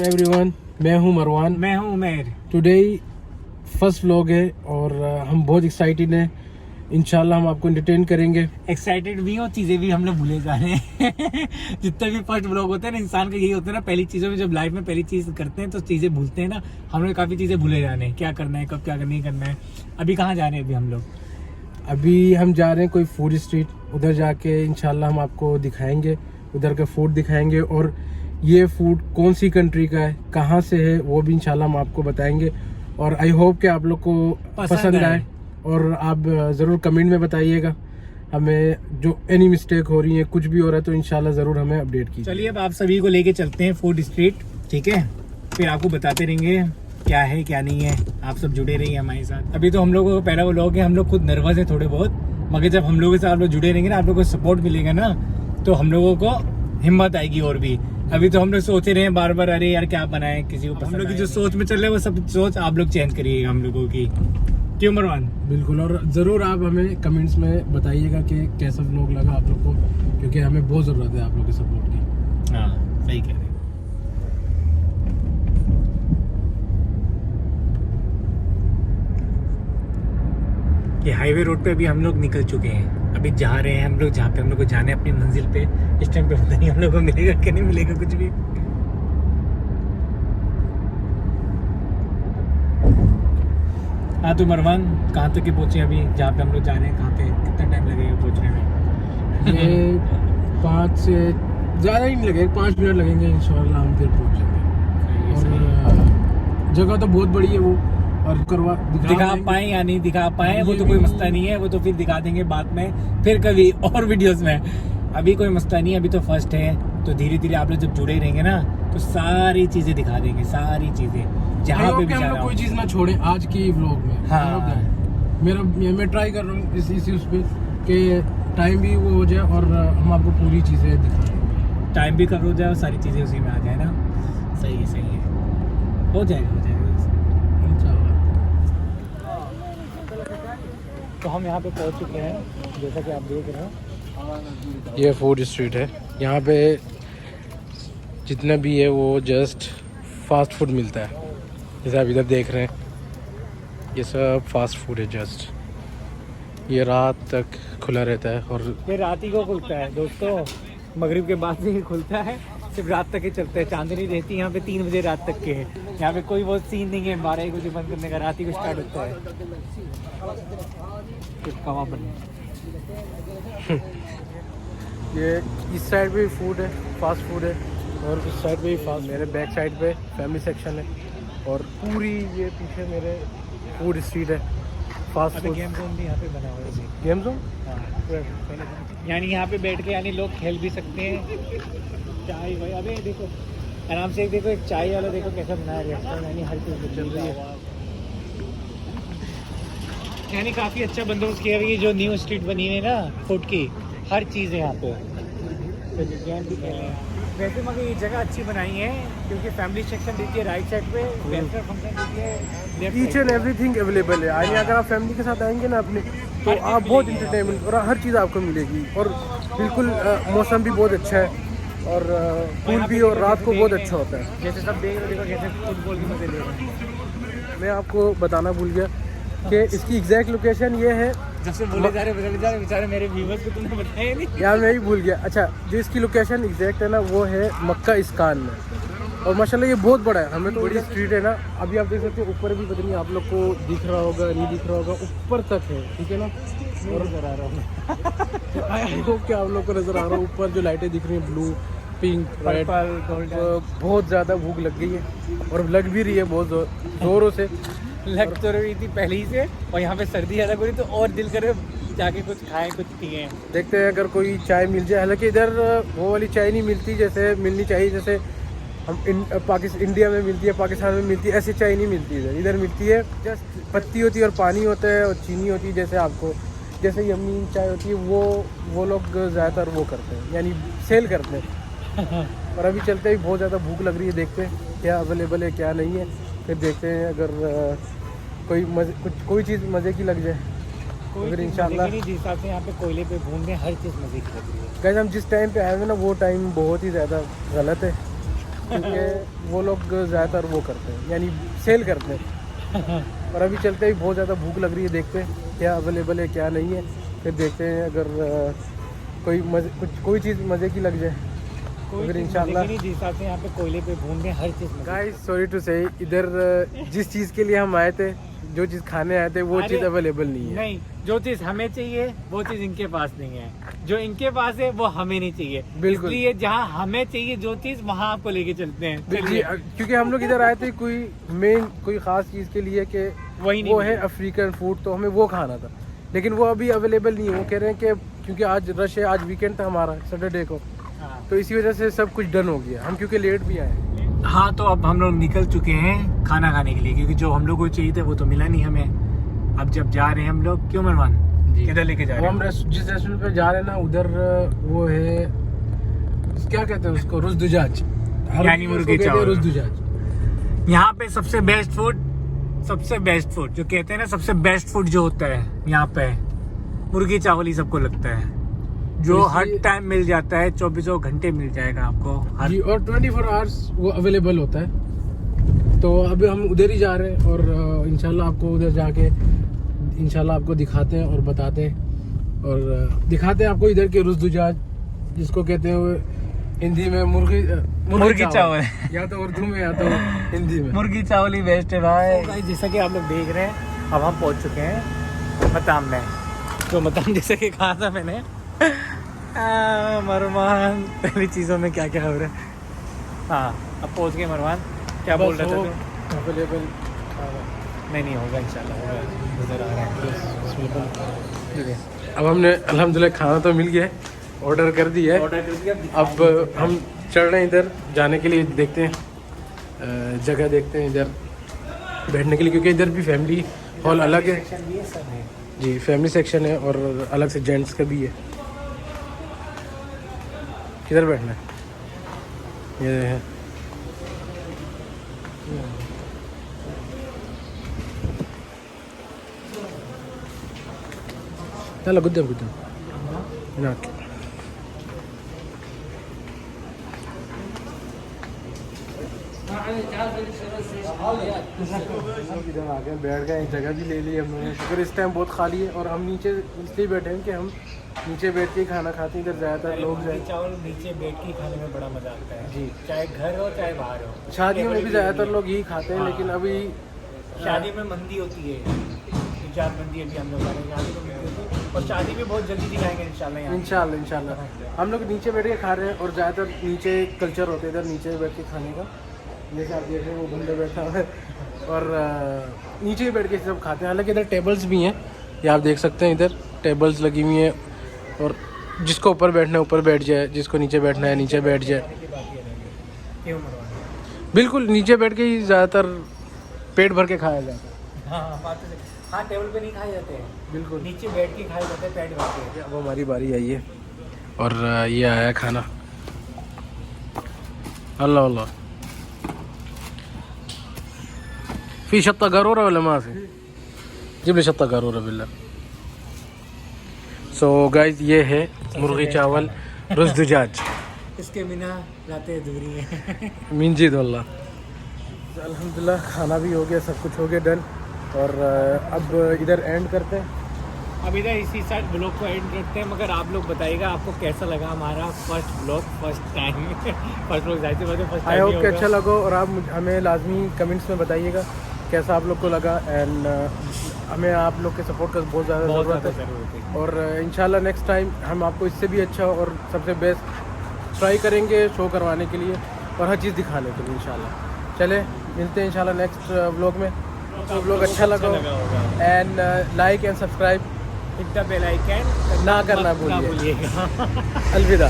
Everyone, मैं हूं मरवान। मैं हूं उमेर। टुडे फर्स्ट व्लॉग है और हम बहुत एक्साइटेड हैं। इंशाल्लाह हम आपको एंटरटेन करेंगे। एक्साइटेड भी और चीजें भी हम लोग भूले जा रहे हैं। जितने भी फर्स्ट व्लॉग होते हैं ना, इंसान का यही होता है ना, पहली चीजों में जब लाइफ में पहली चीज करते हैं तो चीजें भूलते हैं ना। हम लोग काफी चीजें भूले जा रहे हैं, क्या करना है, कब क्या नहीं करना है। अभी कहाँ जा रहे हैं? अभी हम लोग जा रहे हैं कोई फूड स्ट्रीट, उधर जाके इंशाल्लाह हम आपको दिखाएंगे, उधर का फूड दिखाएंगे और ये फूड कौन सी कंट्री का है, कहाँ से है, वो भी इंशाल्लाह हम आपको बताएंगे। और आई होप कि आप लोग को पसंद आए और आप ज़रूर कमेंट में बताइएगा हमें, जो एनी मिस्टेक हो रही है, कुछ भी हो रहा है तो इंशाल्लाह ज़रूर हमें अपडेट कीजिए। चलिए अब आप सभी को लेके चलते हैं फूड स्ट्रीट, ठीक है? फिर आपको बताते रहेंगे क्या है क्या नहीं है। आप सब जुड़े रहिए हमारे साथ। अभी तो हम लोगों को पहला व्लॉग है, हम लोग खुद नर्वस है थोड़े बहुत, मगर जब हम लोगों के साथ आप लोग जुड़े रहेंगे ना, आप लोगों को सपोर्ट मिलेगा ना, तो हम लोगों को हिम्मत आएगी और भी। अभी तो हम लोग सोचे रहे हैं बार बार, अरे यार क्या बनाए, किसी को हम लोग की जो सोच में चल रहा है वो सब सोच आप लोग चेंज करिएगा हम लोगों की, क्यों मरवान? बिल्कुल, और ज़रूर आप हमें कमेंट्स में बताइएगा कि कैसा व्लॉग लगा आप लोग को, क्योंकि हमें बहुत ज़रूरत है आप लोग के सपोर्ट की। हाँ सही कह रहे हैं। ये हाईवे रोड पे अभी हम लोग निकल चुके हैं। अभी जा रहे हैं हम लोग जहाँ पे हम लोग को जाना है, अपनी मंजिल पे। इस टाइम पे पता नहीं हम लोग को मिलेगा कि नहीं मिलेगा कुछ भी। हाँ तो मरवान, कहाँ तक के पहुँचे अभी जहाँ पे हम लोग जा रहे हैं? कहाँ पे कितना टाइम लगेगा पहुँचने में? ये 5 से ज़्यादा ही नहीं लगेगा, 5 मिनट लगेंगे इंशाल्लाह हम फिर पहुँच जाएंगे। और जगह तो बहुत बड़ी है वो, और दिखा पाए या नहीं दिखा पाए वो तो कोई मसला नहीं है, वो तो फिर दिखा देंगे बाद में, फिर कभी और वीडियोस में। अभी कोई मसला नहीं है, अभी तो फर्स्ट है, तो धीरे धीरे आप लोग जब जुड़े रहेंगे ना तो सारी चीजें दिखा देंगे, सारी चीजें जहाँ पे भी हम लोग कोई चीज़ ना छोड़े आज की व्लॉग में। हाँ मैं ट्राई कर रहा हूँ इसी उस पर कि टाइम भी वो हो जाए और हम आपको पूरी चीज़ें दिखाएं। टाइम भी कवर हो जाए और सारी चीजें उसी में आ जाए ना। सही है सही है, हो जाएगा हो जाएगा। तो हम यहाँ पे पहुँच चुके हैं, जैसा कि आप देख रहे हैं। ये फूड स्ट्रीट है, यहाँ पे जितना भी है वो जस्ट फास्ट फूड मिलता है। जैसे आप इधर देख रहे हैं ये सब फास्ट फूड है। जस्ट ये रात तक खुला रहता है और ये रात ही को खुलता है दोस्तों, मगरिब के बाद से ही खुलता है, सिर्फ रात तक ही चलता है। चांदनी रहती है यहाँ पे 3 बजे रात तक के है। यहाँ पे कोई वो सीन नहीं है 12 बजे बंद करने का, रात ही को स्टार्ट होता है। कबाब बनने ये इस साइड पे भी फूड है, फास्ट फूड है, और उस साइड पे भी फास्ट। मेरे बैक साइड पे फैमिली सेक्शन है और पूरी ये पीछे मेरे फूड स्ट्रीट है, फास्ट फूड। गेम जोन भी यहाँ पे बना हुआ है। गेम जोन, यानी यहाँ पे बैठ के यानी लोग खेल भी सकते हैं। चाय भाई, अबे देखो आराम से, देखो एक चाय वाला देखो कैसा बनाया गया है, यानी हर चीज़ चल रही है। यानी काफ़ी अच्छा बंदोबस्त किया हुआ है। जो न्यू स्ट्रीट बनी हुई है ना फूड की, हर चीज़ है यहाँ पे। तो गेम भी खेल रहे हैं वैसे, मगर ये जगह अच्छी बनाई है क्योंकि फैमिली सेक्शन देती है राइट साइड पे, वेलफेयर फंक्शन देती है। ईच एंड एवरीथिंग अवेलेबल है। यानी अगर आप फैमिली के साथ आएंगे ना अपने, तो आप बहुत इंटरटेनमेंट और हर चीज़ आपको मिलेगी। और बिल्कुल मौसम भी बहुत अच्छा है और फूड भी और रात को बहुत अच्छा होता है। जैसे सब देख रहे हो कैसे फुटबॉल की मजे ले रहे हैं। मैं आपको बताना भूल गया कि इसकी एग्जैक्ट लोकेशन ये है। जब से बोले जा रहे बेचारे मेरे व्यूअर्स को तुमने बताया नहीं यार, मैं ही भूल गया। अच्छा, जो इसकी लोकेशन एग्जैक्ट है ना, वो है मक्का इस्कान में। और माशाल्लाह ये बहुत बड़ा है, हमें तो बड़ी स्ट्रीट है ना। अभी आप देख सकते हो ऊपर भी, पता नहीं आप लोग को दिख रहा होगा नहीं दिख रहा होगा, ऊपर तक है, ठीक है ना। और नजर आ रहा हूँ आई होप कि आप लोग को नजर आ रहा है। ऊपर जो लाइटें दिख रही हैं, ब्लू, पिंक, रेड, बहुत ज़्यादा भूख लग गई है और लग भी रही है बहुत ज़ोरों से। लग तो रही थी पहले ही से, और यहाँ पे सर्दी ज़्यादा हो रही तो और दिल करे जाके कुछ खाएं कुछ पिए। देखते हैं अगर कोई चाय मिल जाए। हालांकि इधर वो वाली चाय नहीं मिलती जैसे मिलनी चाहिए, जैसे हम इंडिया में मिलती है, पाकिस्तान में मिलती है, ऐसी चाय नहीं मिलती इधर। इधर मिलती है जस्ट पत्ती होती है और पानी होता है और चीनी होती है। जैसे आपको जैसे यम्मी चाय होती है वो लोग ज़्यादातर वो करते हैं, यानी सेल करते हैं। और अभी चलते ही बहुत ज़्यादा भूख लग रही है, देखते हैं क्या अवेलेबल है क्या नहीं है, फिर देखते हैं अगर कोई चीज़ मज़े की लग जाए फिर इंशाल्लाह। जिस हिसाब से यहाँ पे कोयले पे घूम रहे हैं, हर चीज़ मजे की लग रही है। गाइस हम जिस टाइम पे आए हुए ना, वो टाइम बहुत ही ज़्यादा गलत है क्योंकि वो लोग ज़्यादातर वो करते हैं, यानी सेल करते हैं। और अभी चलते ही बहुत ज़्यादा भूख लग रही है, देखते हैं क्या अवेलेबल है क्या नहीं है, फिर देखते हैं अगर कोई चीज़ मज़े की लग जाए अगर इंशाल्लाह। जिस हिसाब से यहाँ पे कोयले पे भून के हर चीज़। गाइस सॉरी टू से, इधर जिस चीज़ के लिए हम आए थे, जो चीज़ खाने आए थे, वो चीज़ अवेलेबल नहीं है। नहीं, जो चीज़ हमें चाहिए वो चीज़ इनके पास नहीं है, जो इनके पास है वो हमें नहीं चाहिए। बिल्कुल। इसलिए जहाँ हमें चाहिए जो चीज़, वहाँ आपको लेके चलते हैं। जी, क्योंकि हम लोग इधर आए थे कोई ख़ास चीज़ के लिए कि वही नहीं वो है अफ्रीकन फूड, तो हमें वो खाना था, लेकिन वो अभी अवेलेबल नहीं है। वो कह रहे हैं कि क्योंकि आज रश है, आज वीकेंड था हमारा सैटरडे को, हाँ। तो इसी वजह से सब कुछ डन हो गया। हम क्योंकि लेट भी आए। हाँ, तो अब हम लोग निकल चुके हैं खाना खाने के लिए, क्योंकि जो हम लोग को चाहिए था वो तो मिला नहीं हमें। अब जब जा रहे हैं हम लोग, क्यों मरवान किधर लेके जा रहे हैं? हम जिस रेस्टोरेंट पे जा रहे हैं ना, उधर वो है, क्या कहते हैं उसको, रुज़दुजाज, यानी मुर्गी चावल। रुज़दुजाज यहाँ पे सबसे बेस्ट फूड जो कहते हैं ना, सबसे बेस्ट फूड जो होता है यहाँ पे मुर्गी चावल ही सबको लगता है, जो हर टाइम मिल जाता है, 24 घंटे मिल जाएगा आपको जी, और 24 आवर्स वो अवेलेबल होता है। तो अभी हम उधर ही जा रहे हैं और इंशाल्लाह आपको उधर जाके इंशाल्लाह आपको दिखाते हैं और बताते हैं और दिखाते हैं आपको इधर के रुज़दुजाज, जिसको कहते हैं हिंदी में मुर्गी चावल या तो उर्दू में या तो हिंदी में मुर्गी चावल ही बेस्ट है भाई। जैसा कि आप लोग देख रहे हैं, अब हम पहुंच चुके हैं मताम में। तो मताम जैसे कि कहा था मैंने, मरवान पहली चीज़ों में क्या क्या हो रहा है। हाँ, अब पहुंच गए मरवान। क्या बोल रहे थे तुम? अवेलेबल नहीं होगा इंशाल्लाह, होगा, नजर आ रहा है। ठीक है, अब हमने अल्हम्दुलिल्लाह खाना तो मिल गया है, ऑर्डर कर दिया है। ऑर्डर कर दिया। अब हम चल रहे हैं इधर जाने के लिए, देखते हैं जगह देखते हैं इधर बैठने के लिए, क्योंकि इधर भी फैमिली हॉल अलग है। जी, फैमिली सेक्शन है और अलग से जेंट्स का भी है। किधर बैठना है? ये है चलो गुद्दम ना इधर आ गए, बैठ गए, जगह भी ले ली हम लोगों ने। शुक्र इस टाइम बहुत खाली है और हम नीचे इसलिए बैठे हैं कि हम नीचे बैठ के खाना खाते हैं। इधर ज़्यादातर लोग जाए चावल नीचे बैठ के खाने में बड़ा मजा आता है जी, चाहे घर हो चाहे बाहर हो। शादियों में भी ज़्यादातर लोग यही खाते हैं, लेकिन अभी शादी में मंदी होती है, 4 मंदी अभी हम लोग खा रहे हैं, शादी में मंदी होती है और शादी भी बहुत जल्दी दिखाएंगे इंशाल्लाह। इंशाल्लाह हम लोग नीचे बैठ के खा रहे हैं और ज़्यादातर नीचे कल्चर होते हैं इधर नीचे बैठ के खाने का। जैसे आप देख रहे हैं वो बंदा बैठा हुआ है और नीचे ही बैठ के सब खाते हैं। हालांकि इधर टेबल्स भी हैं, ये आप देख सकते हैं, इधर टेबल्स लगी हुई हैं और जिसको ऊपर बैठना है ऊपर बैठ जाए, जिसको नीचे बैठना है नीचे बैठ जाए। बिल्कुल नीचे बैठ के ही ज़्यादातर पेट भर के खाया जाता है। हाँ, टेबल पे नहीं खाए जाते हैं, बिल्कुल नीचे बैठ के खाए जाते हैं पेट भर के। अब हमारी बारी आई है और ये आया खाना। अल्लाह अल्लाह फी शत्ता गरूरा वला मा फी जिब ले शत्ता गरूरा बिल्ला। सो गाइस ये है मुर्गी चावल रुज़दुजाज, इसके बिना रातें अधूरी हैं। मिंजीद वल्ला। अल्हम्दुलिल्लाह खाना भी हो गया, सब कुछ हो गया डन। और अब इधर एंड करते हैं, अब इधर इसी साइड ब्लॉग को एंड करते हैं। मगर आप लोग बताइएगा आपको कैसा लगा हमारा first blog, first time first blog जाहिर सी बात है फर्स्ट आई टाइम होप कि अच्छा लगा और आप हमें लाजमी कमेंट्स में बताइएगा कैसा आप लोग को लगा। एंड हमें आप लोग के सपोर्ट का बहुत ज़्यादा ज़रूरत है और इंशाल्लाह नेक्स्ट टाइम हम आपको इससे भी अच्छा और सबसे बेस्ट ट्राई करेंगे शो करवाने के लिए और हर चीज़ दिखाने के लिए इंशाल्लाह। चले मिलते हैं इंशाल्लाह नेक्स्ट व्लॉग में। तो व्लॉग अच्छा लगा and like and subscribe, hit the bell icon ना करना भूलिएगा। अलविदा।